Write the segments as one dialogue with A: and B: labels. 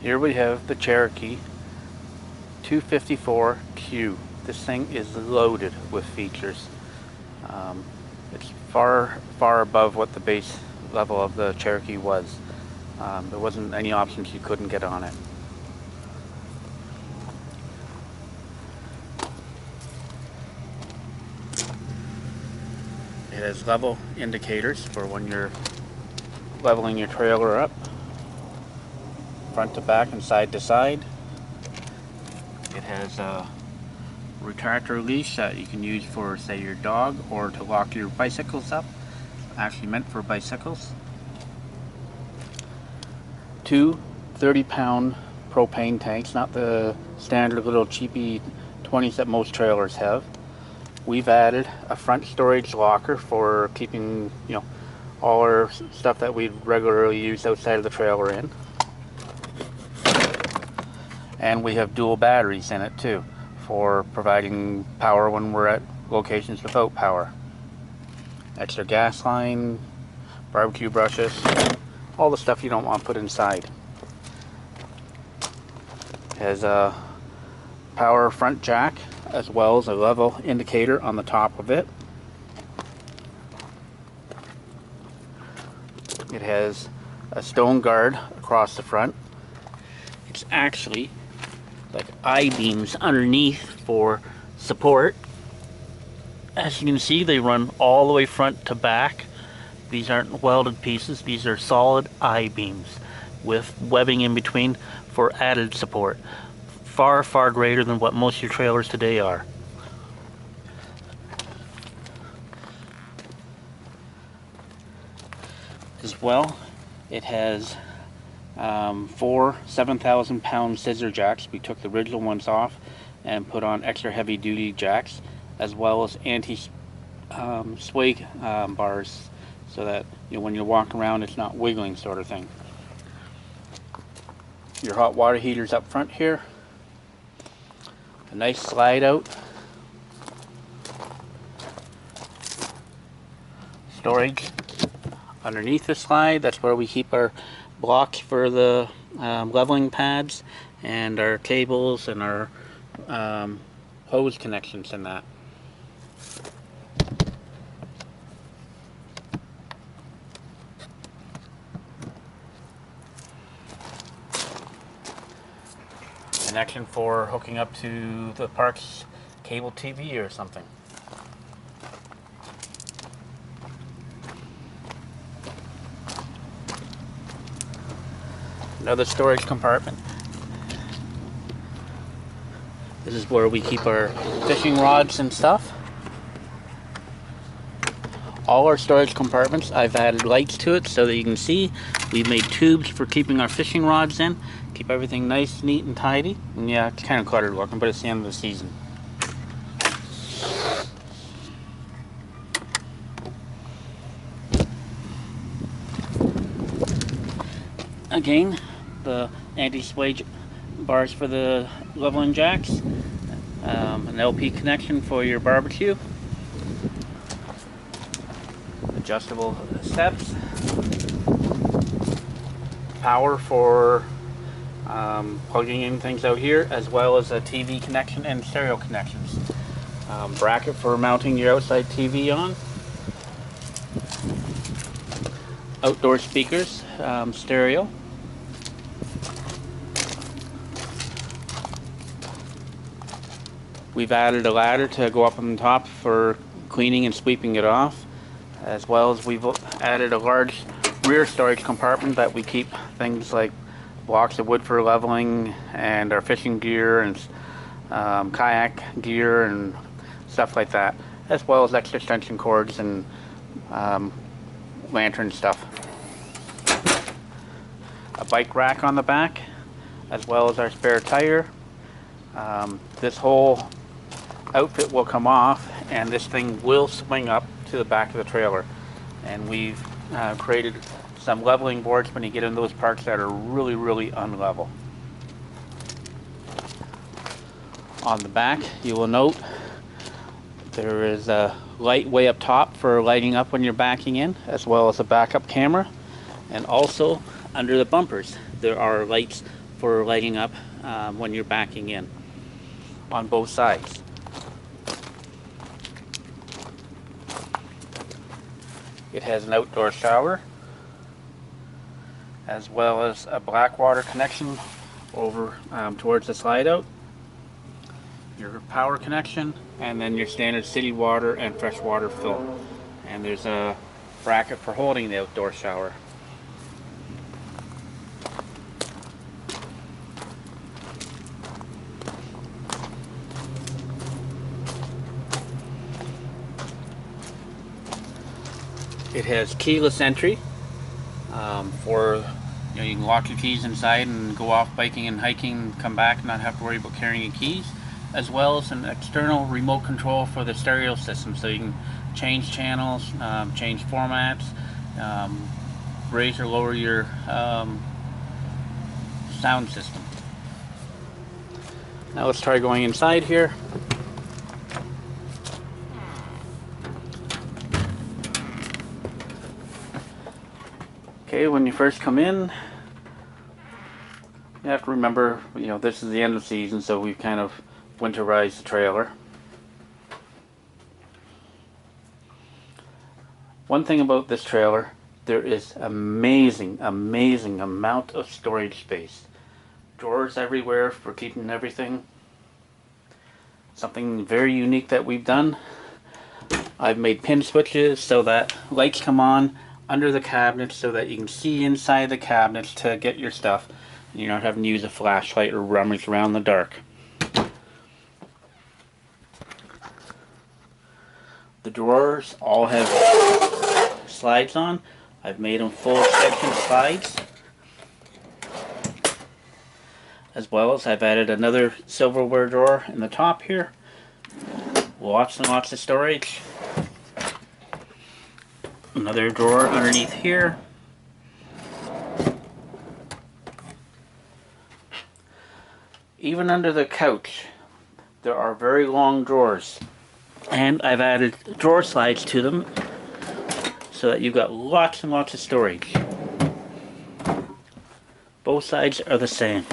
A: Here we have the Cherokee 254Q. This thing is loaded with features. It's far above what the base level of the Cherokee was. There wasn't any options you couldn't get on it. It has level indicators for when you're leveling your trailer up, front to back and side to side. It has a retractor leash that you can use for, say, your dog or to lock your bicycles up. It's actually meant for bicycles. Two 30-pound propane tanks, not the standard little cheapy 20s that most trailers have. We've added a front storage locker for keeping, all our stuff that we regularly use outside of the trailer in. And we have dual batteries in it too, for providing power when we're at locations without power. Extra gas line, barbecue brushes, all the stuff you don't want put inside. It has a power front jack as well as a level indicator on the top of it. It has a stone guard across the front. It's actually like I-beams underneath for support. As you can see, they run all the way front to back. These aren't welded pieces, these are solid I-beams with webbing in between for added support. Far greater than what most of your trailers today are. As well, it has 4 7,000-pound scissor jacks. We took the original ones off and put on extra heavy duty jacks, as well as anti-sway bars, so that when you're walking around it's not wiggling, sort of thing. Your hot water heater's up front here. A nice slide out. Storage underneath the slide. That's where we keep our block for the leveling pads and our cables and our hose connections and that. Connection for hooking up to the park's cable TV or something. Another storage compartment. This is where we keep our fishing rods and stuff. All our storage compartments, I've added lights to it so that you can see. We've made tubes for keeping our fishing rods in. Keep everything nice, neat, and tidy. And yeah, it's kind of cluttered looking, but it's the end of the season. Again, the anti-sway bars for the leveling jacks. An LP connection for your barbecue. Adjustable steps. Power for plugging in things out here, as well as a TV connection and stereo connections. Bracket for mounting your outside TV on. Outdoor speakers, stereo. We've added a ladder to go up on top for cleaning and sweeping it off, as well as we've added a large rear storage compartment that we keep things like blocks of wood for leveling and our fishing gear and kayak gear and stuff like that, as well as extra extension cords and lantern stuff. A bike rack on the back, as well as our spare tire. This whole outfit will come off and this thing will swing up to the back of the trailer, and we've created some leveling boards when you get in those parks that are really unlevel. On the back, you will note there is a light way up top for lighting up when you're backing in, as well as a backup camera. And also under the bumpers there are lights for lighting up when you're backing in on both sides. It has an outdoor shower as well as a black water connection over towards the slide out, your power connection, and then your standard city water and fresh water fill. And there's a bracket for holding the outdoor shower. It has keyless entry for, you can lock your keys inside and go off biking and hiking, come back and not have to worry about carrying your keys, as well as an external remote control for the stereo system, so you can change channels, change formats, raise or lower your sound system. Now let's try going inside here. Okay, when you first come in, you have to remember, this is the end of the season, so we've kind of winterized the trailer. One thing about this trailer, there is amazing amount of storage space. Drawers everywhere for keeping everything. Something very unique that we've done, I've made pin switches so that lights come on under the cabinets so that you can see inside the cabinets to get your stuff. You're not having to use a flashlight or rummage around in the dark. The drawers all have slides on. I've made them full extension slides. As well as I've added another silverware drawer in the top here. Lots and lots of storage. Another drawer underneath here. Even under the couch, there are very long drawers. And I've added drawer slides to them so that you've got lots and lots of storage. Both sides are the same.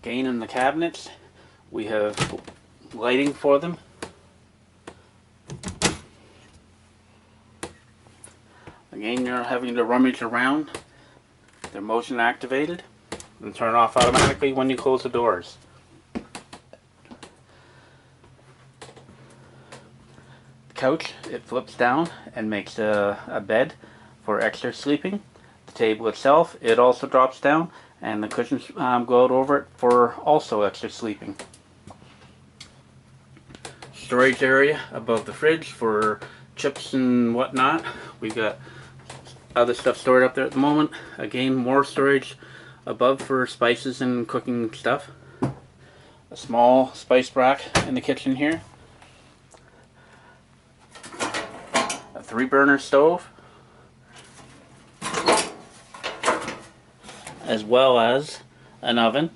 A: Again, in the cabinets, we have lighting for them. Again, you're not having to rummage around. They're motion activated and turn off automatically when you close the doors. The couch, it flips down and makes a bed for extra sleeping. The table itself, it also drops down, and the cushions go out over it for also extra sleeping. Storage area above the fridge for chips and whatnot. We've got other stuff stored up there at the moment. Again, more storage above for spices and cooking stuff. A small spice rack in the kitchen here. A 3-burner stove. As well as an oven.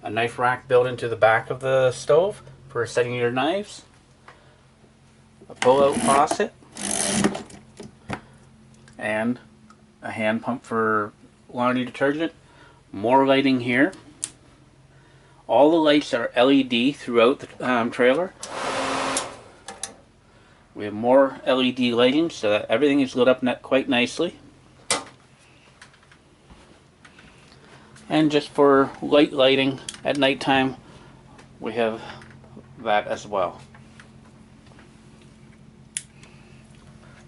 A: A knife rack built into the back of the stove for setting your knives. A pull-out faucet. And a hand pump for laundry detergent. More lighting here. All the lights are LED throughout the trailer. We have more LED lighting so that everything is lit up quite nicely. And just for light lighting at nighttime, we have that as well.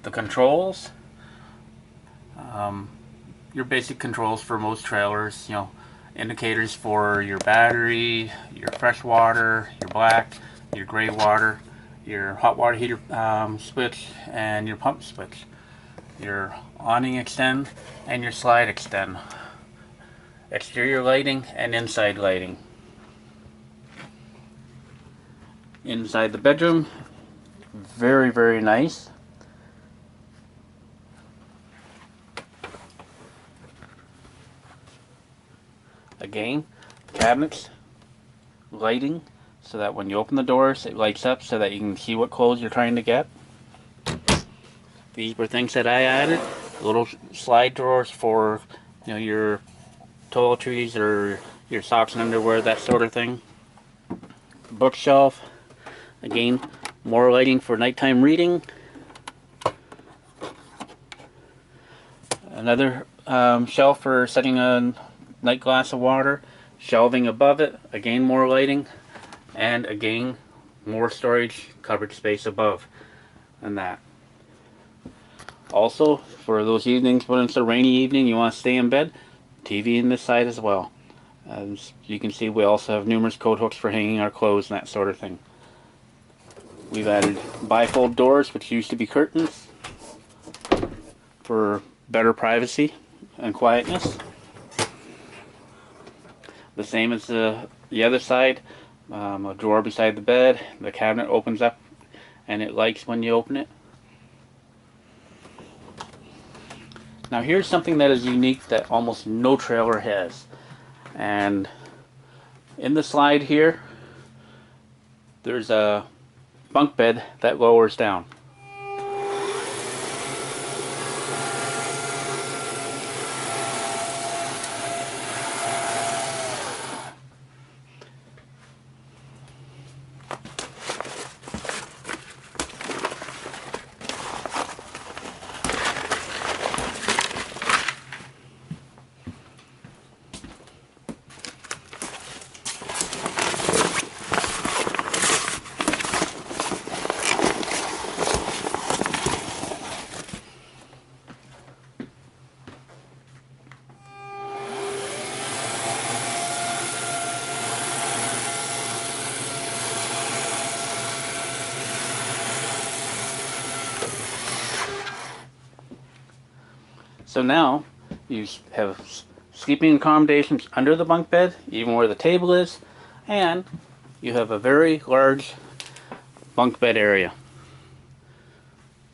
A: The controls, your basic controls for most trailers, indicators for your battery, your fresh water, your black, your gray water, your hot water heater switch, and your pump switch, your awning extend, and your slide extend. Exterior lighting and inside lighting. Inside the bedroom, very nice. Again, cabinets, lighting, so that when you open the doors it lights up so that you can see what clothes you're trying to get. These were things that I added. Little slide drawers for, you know, your toiletries or your socks and underwear, that sort of thing. Bookshelf. Again, more lighting for nighttime reading. Another shelf for setting a night glass of water. Shelving above it. Again, more lighting. And again, more storage cupboard space above. And that. Also, for those evenings when it's a rainy evening, you want to stay in bed, TV in this side as well. As you can see, we also have numerous coat hooks for hanging our clothes and that sort of thing. We've added bifold doors, which used to be curtains, for better privacy and quietness. The same as the other side, a drawer beside the bed. The cabinet opens up and it lights when you open it. Now here's something that is unique that almost no trailer has. And in the slide here, there's a bunk bed that lowers down. So now you have sleeping accommodations under the bunk bed, even where the table is, and you have a very large bunk bed area.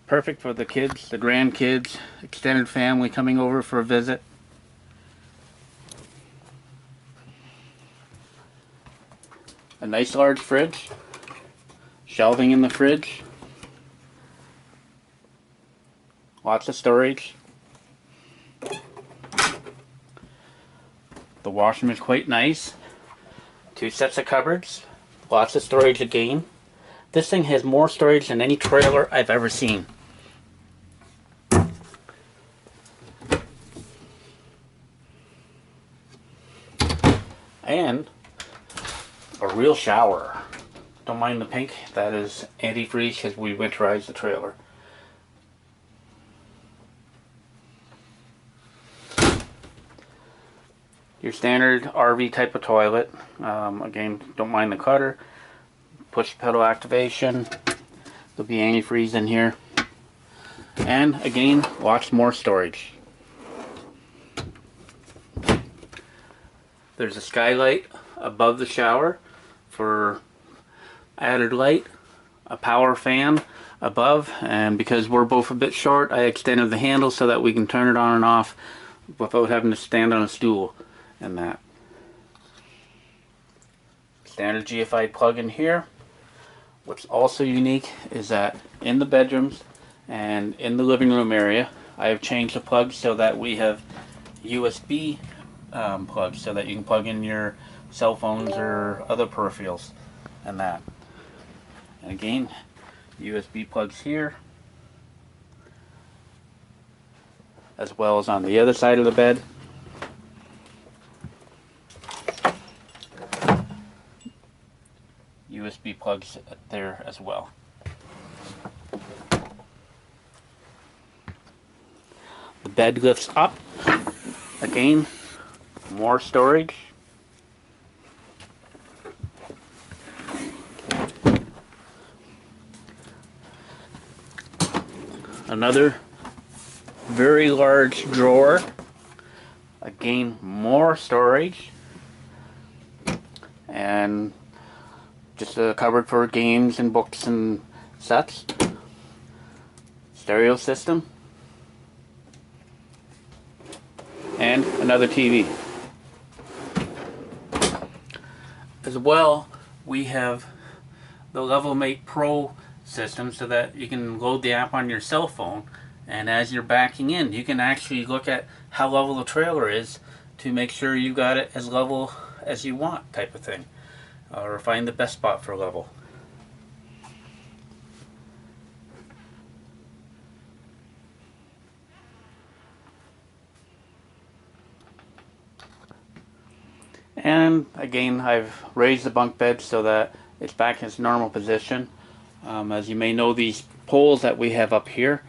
A: Perfect for the kids, the grandkids, extended family coming over for a visit. A nice large fridge, shelving in the fridge, lots of storage. The washroom is quite nice. 2 sets of cupboards, lots of storage again. This thing has more storage than any trailer I've ever seen. And a real shower. Don't mind the pink, that is antifreeze because we winterized the trailer. Your standard RV type of toilet. Again, don't mind the cutter. Push pedal activation. There'll be antifreeze in here. And again, lots more storage. There's a skylight above the shower for added light. A power fan above, and because we're both a bit short, I extended the handle so that we can turn it on and off without having to stand on a stool. And that. Standard GFI plug in here. What's also unique is that in the bedrooms and in the living room area, I have changed the plugs so that we have USB plugs so that you can plug in your cell phones or other peripherals and that. And again, USB plugs here, as well as on the other side of the bed. USB plugs there as well. The bed lifts up. Again, more storage. Another very large drawer. Again, more storage. And just a cupboard for games and books and such. Stereo system. And another TV. As well, we have the LevelMate Pro system so that you can load the app on your cell phone, and as you're backing in you can actually look at how level the trailer is to make sure you got it as level as you want, type of thing, or find the best spot for level. And again, I've raised the bunk bed so that it's back in its normal position. As you may know, these poles that we have up here,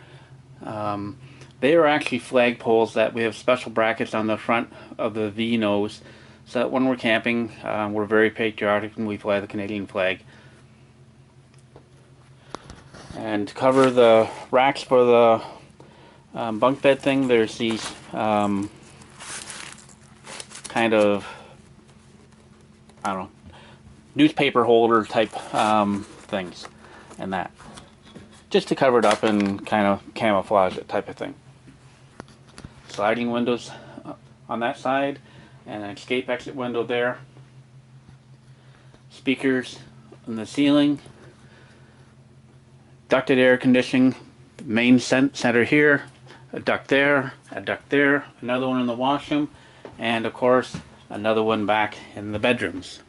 A: they are actually flag poles that we have special brackets on the front of the V nose, so that when we're camping, we're very patriotic and we fly the Canadian flag. And to cover the racks for the bunk bed thing, there's these kind of, I don't know, newspaper holder type things, and that, just to cover it up and kind of camouflage it, type of thing. Sliding windows on that side, and an escape exit window there. Speakers on the ceiling. Ducted air conditioning, main center here, a duct there, another one in the washroom, and of course another one back in the bedrooms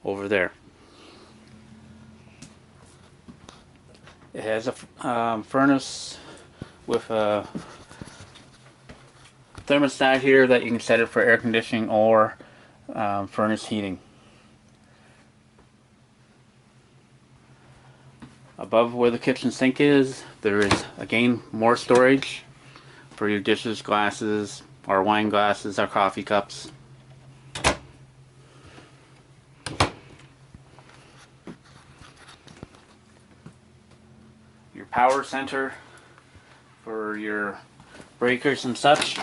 A: over there. It has a furnace with a thermostat here that you can set it for air conditioning or furnace heating. Above where the kitchen sink is, there is again more storage for your dishes, glasses, or wine glasses, or coffee cups. Your power center for your breakers and such,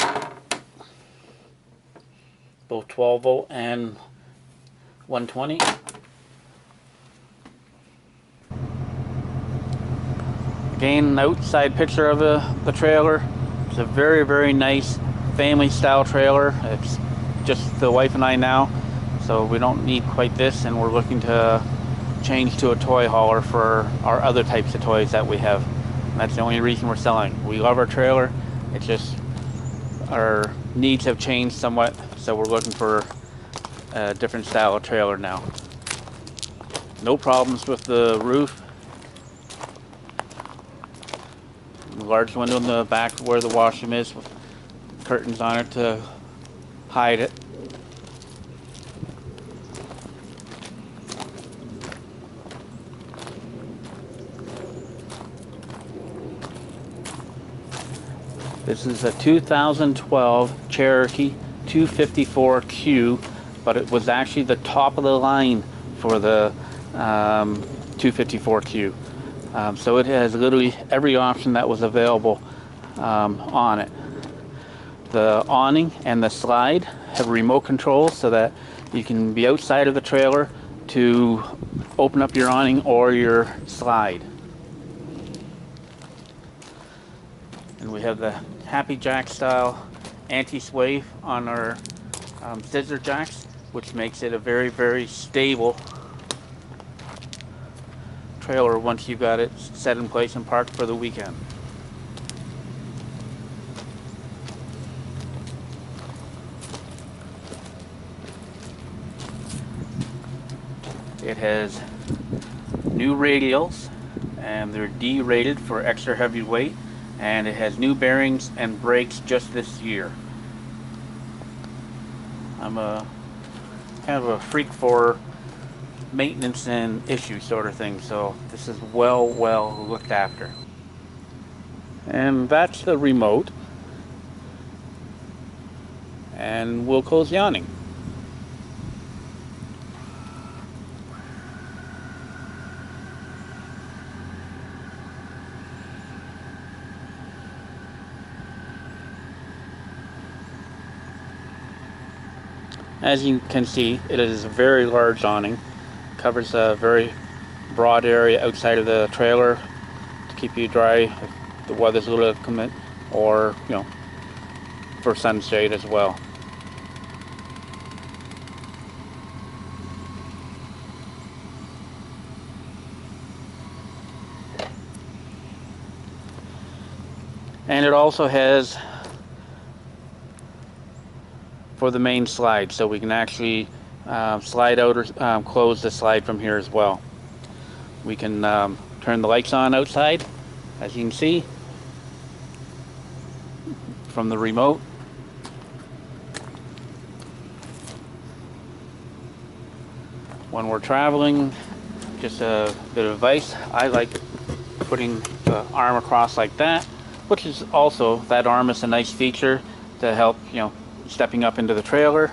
A: both 12 volt and 120. Again, an outside picture of the trailer. It's a very, very nice family style trailer. It's just the wife and I now, so we don't need quite this, and we're looking to change to a toy hauler for our other types of toys that we have. And that's the only reason we're selling. We love our trailer, it's just our needs have changed somewhat, so we're looking for a different style of trailer now. No problems with the roof. Large window in the back where the washroom is with curtains on it to hide it. This is a 2012 Cherokee 254Q, but it was actually the top of the line for the 254Q. So it has literally every option that was available on it. The awning and the slide have remote controls so that you can be outside of the trailer to open up your awning or your slide. And we have the Happy Jack style anti-sway on our scissor jacks, which makes it a very, very stable trailer once you've got it set in place and parked for the weekend. It has new radials, and they're D-rated for extra heavy weight, and it has new bearings and brakes just this year. I'm a kind of a freak for maintenance and issue sort of thing, so this is well looked after. And that's the remote, and we'll close the awning. As you can see, it is a very large awning. Covers a very broad area outside of the trailer to keep you dry if the weather's a little inclement, or for sunshade as well. And it also has for the main slide, so we can actually slide out or close the slide from here as well. We can turn the lights on outside, as you can see from the remote. When we're traveling, just a bit of advice, I like putting the arm across like that, which is also, that arm is a nice feature to help, you know, stepping up into the trailer.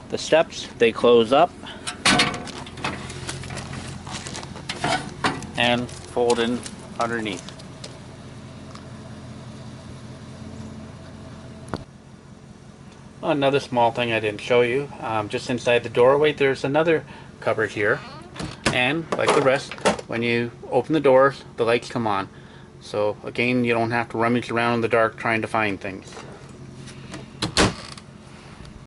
A: The steps, they close up and fold in underneath. Another small thing I didn't show you, just inside the doorway there's another cupboard here, and like the rest, when you open the doors the lights come on, so again you don't have to rummage around in the dark trying to find things.